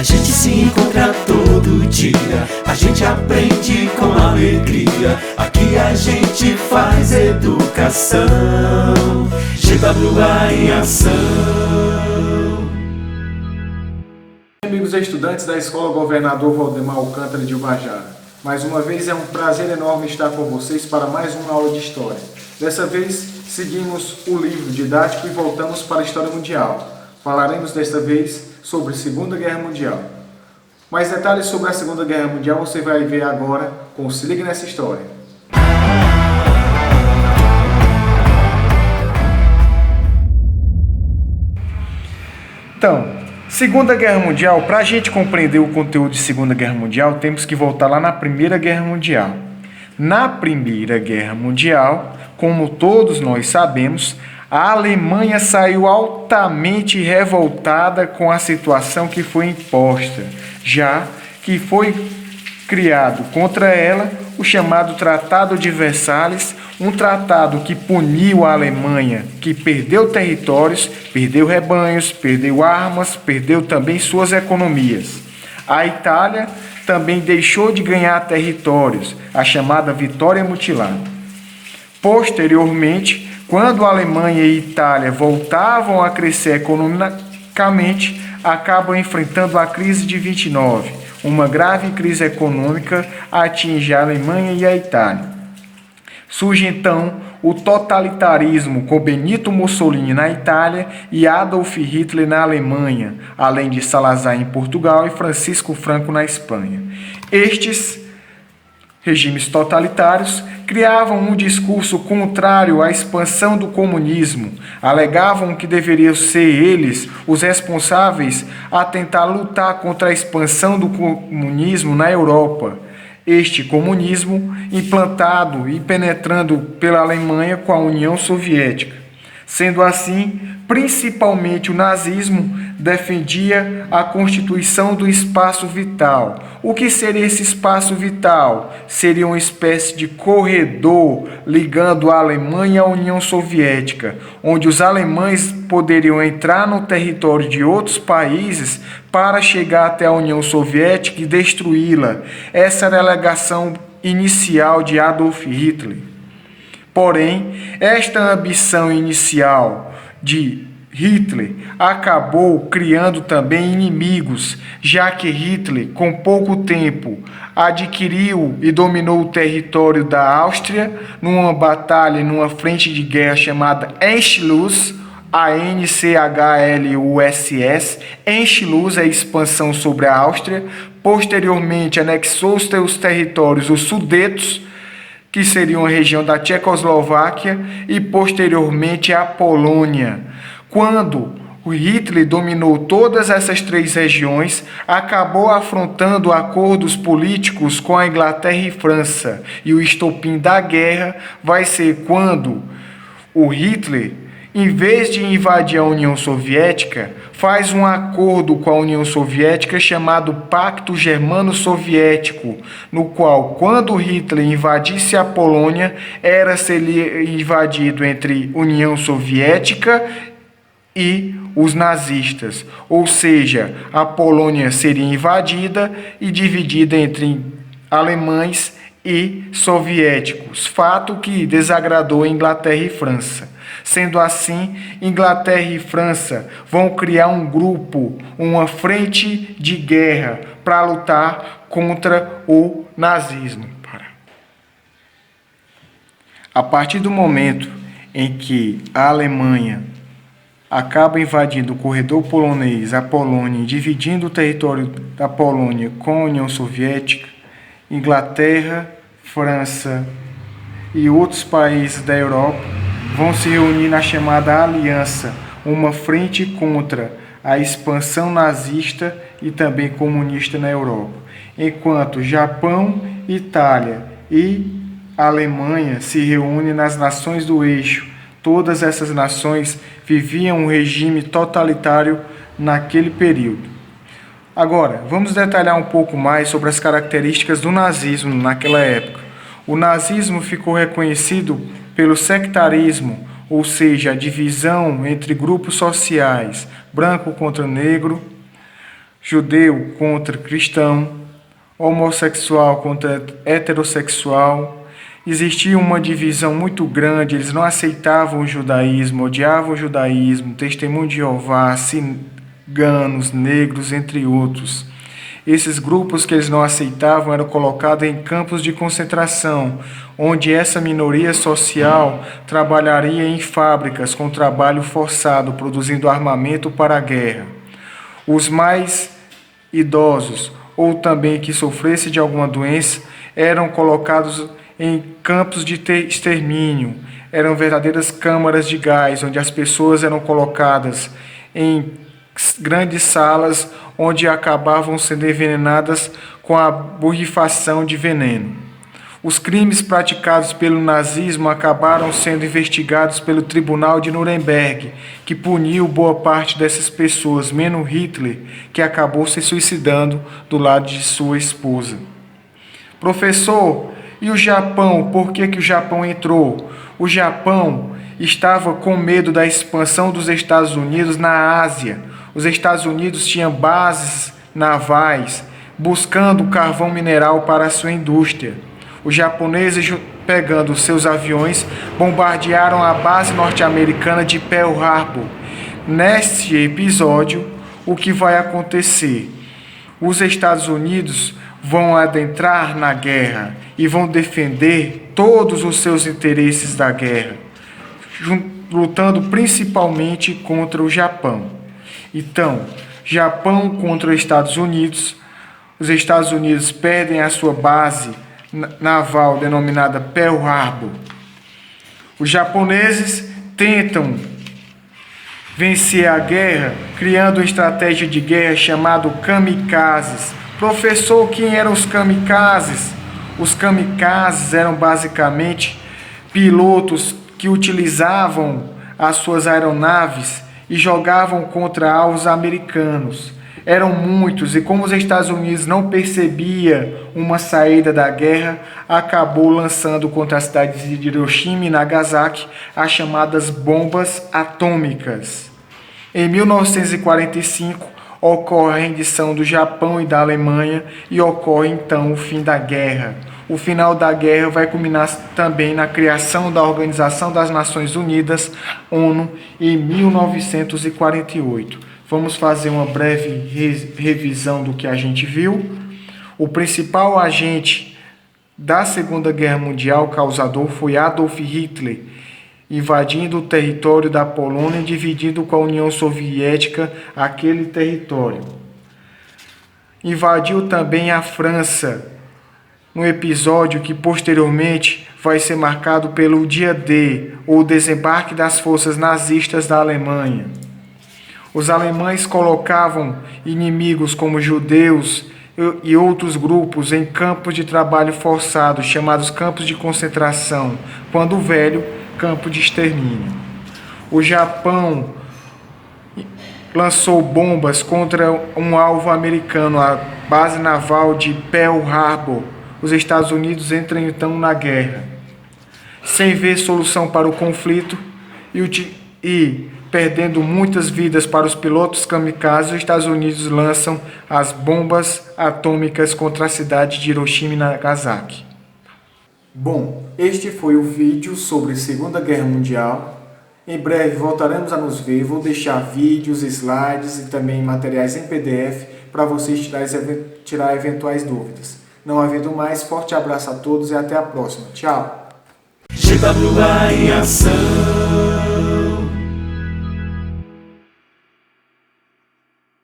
gente se encontra todo dia, a gente aprende com alegria. Aqui a gente faz educação, GWA em ação. Amigos estudantes da Escola Governador Valdemar Alcântara de Ubajara, mais uma vez é um prazer enorme estar com vocês para mais uma aula de História. Dessa vez seguimos o livro didático e voltamos para a História Mundial. Falaremos desta vez sobre a Segunda Guerra Mundial. Mais detalhes sobre a Segunda Guerra Mundial você vai ver agora com Se Liga Nessa História. Então, Segunda Guerra Mundial, para a gente compreender o conteúdo de Segunda Guerra Mundial, temos que voltar lá na Primeira Guerra Mundial. Na Primeira Guerra Mundial, como todos nós sabemos, a Alemanha saiu altamente revoltada com a situação que foi imposta, já que foi criado contra ela o chamado Tratado de Versalhes, um tratado que puniu a Alemanha, que perdeu territórios, perdeu rebanhos, perdeu armas, perdeu também suas economias. A Itália também deixou de ganhar territórios, a chamada Vitória Mutilada. Posteriormente, quando a Alemanha e a Itália voltavam a crescer economicamente, acabam enfrentando a crise de 29. Uma grave crise econômica atinge a Alemanha e a Itália. Surge então o totalitarismo com Benito Mussolini na Itália e Adolf Hitler na Alemanha, além de Salazar em Portugal e Francisco Franco na Espanha. Estes regimes totalitários criavam um discurso contrário à expansão do comunismo, alegavam que deveriam ser eles os responsáveis a tentar lutar contra a expansão do comunismo na Europa. Este comunismo implantado e penetrando pela Alemanha com a União Soviética. Sendo assim, principalmente o nazismo defendia a constituição do espaço vital. O que seria esse espaço vital? Seria uma espécie de corredor ligando a Alemanha à União Soviética, onde os alemães poderiam entrar no território de outros países para chegar até a União Soviética e destruí-la. Essa era a alegação inicial de Adolf Hitler. Porém, esta ambição inicial de Hitler acabou criando também inimigos, já que Hitler, com pouco tempo, adquiriu e dominou o território da Áustria numa batalha, numa frente de guerra chamada Anschluss, ANCHLUSS. Anschluss é a expansão sobre a Áustria. Posteriormente, anexou os seus territórios, os Sudetos, que seriam a região da Tchecoslováquia, e posteriormente a Polônia. Quando o Hitler dominou todas essas três regiões, acabou afrontando acordos políticos com a Inglaterra e França. E o estopim da guerra vai ser quando o Hitler, em vez de invadir a União Soviética, faz um acordo com a União Soviética chamado Pacto Germano-Soviético, no qual, quando Hitler invadisse a Polônia, seria invadido entre União Soviética e os nazistas. Ou seja, a Polônia seria invadida e dividida entre alemães e soviéticos, fato que desagradou Inglaterra e França. Sendo assim, Inglaterra e França vão criar um grupo, uma frente de guerra para lutar contra o nazismo. A partir do momento em que a Alemanha acaba invadindo o corredor polonês, a Polônia, e dividindo o território da Polônia com a União Soviética, Inglaterra, França e outros países da Europa vão se reunir na chamada Aliança, uma frente contra a expansão nazista e também comunista na Europa. Enquanto Japão, Itália e Alemanha se reúnem nas nações do eixo, todas essas nações viviam um regime totalitário naquele período. Agora, vamos detalhar um pouco mais sobre as características do nazismo naquela época. O nazismo ficou reconhecido pelo sectarismo, ou seja, a divisão entre grupos sociais, branco contra negro, judeu contra cristão, homossexual contra heterossexual. Existia uma divisão muito grande, eles não aceitavam o judaísmo, odiavam o judaísmo, testemunho de Jeová, ciganos, negros, entre outros. Esses grupos que eles não aceitavam eram colocados em campos de concentração, onde essa minoria social trabalharia em fábricas com trabalho forçado, produzindo armamento para a guerra. Os mais idosos, ou também que sofressem de alguma doença, eram colocados em campos de extermínio. Eram verdadeiras câmaras de gás, onde as pessoas eram colocadas em grandes salas, onde acabavam sendo envenenadas com a borrifação de veneno. Os crimes praticados pelo nazismo acabaram sendo investigados pelo Tribunal de Nuremberg, que puniu boa parte dessas pessoas, menos Hitler, que acabou se suicidando do lado de sua esposa. Professor, e o Japão? Por que o Japão entrou? O Japão estava com medo da expansão dos Estados Unidos na Ásia. Os Estados Unidos tinham bases navais buscando carvão mineral para a sua indústria. Os japoneses, pegando seus aviões, bombardearam a base norte-americana de Pearl Harbor. Neste episódio, o que vai acontecer? Os Estados Unidos vão adentrar na guerra e vão defender todos os seus interesses da guerra, lutando principalmente contra o Japão. Então, Japão contra os Estados Unidos perdem a sua base naval denominada Pearl Harbor. Os japoneses tentam vencer a guerra criando uma estratégia de guerra chamada kamikazes. Professor, quem eram os kamikazes? Os kamikazes eram basicamente pilotos que utilizavam as suas aeronaves e jogavam contra alvos americanos. Eram muitos, e como os Estados Unidos não percebia uma saída da guerra, acabou lançando contra as cidades de Hiroshima e Nagasaki as chamadas bombas atômicas. Em 1945, ocorre a rendição do Japão e da Alemanha e ocorre então o fim da guerra. O final da guerra vai culminar também na criação da Organização das Nações Unidas, ONU, em 1948. Vamos fazer uma breve revisão do que a gente viu. O principal agente da Segunda Guerra Mundial, causador, foi Adolf Hitler, invadindo o território da Polônia e dividindo com a União Soviética aquele território. Invadiu também a França, no episódio que posteriormente vai ser marcado pelo Dia D, ou desembarque das forças nazistas da Alemanha. Os alemães colocavam inimigos como judeus e outros grupos em campos de trabalho forçado, chamados campos de concentração, quando o velho campo de extermínio. O Japão lançou bombas contra um alvo americano, a base naval de Pearl Harbor. Os Estados Unidos entram então na guerra. Sem ver solução para o conflito e perdendo muitas vidas para os pilotos kamikazes, os Estados Unidos lançam as bombas atômicas contra a cidade de Hiroshima e Nagasaki. Bom, este foi o vídeo sobre a Segunda Guerra Mundial. Em breve voltaremos a nos ver. Vou deixar vídeos, slides e também materiais em PDF para vocês tirar eventuais dúvidas. Não havendo mais, forte abraço a todos e até a próxima. Tchau! GWA em ação.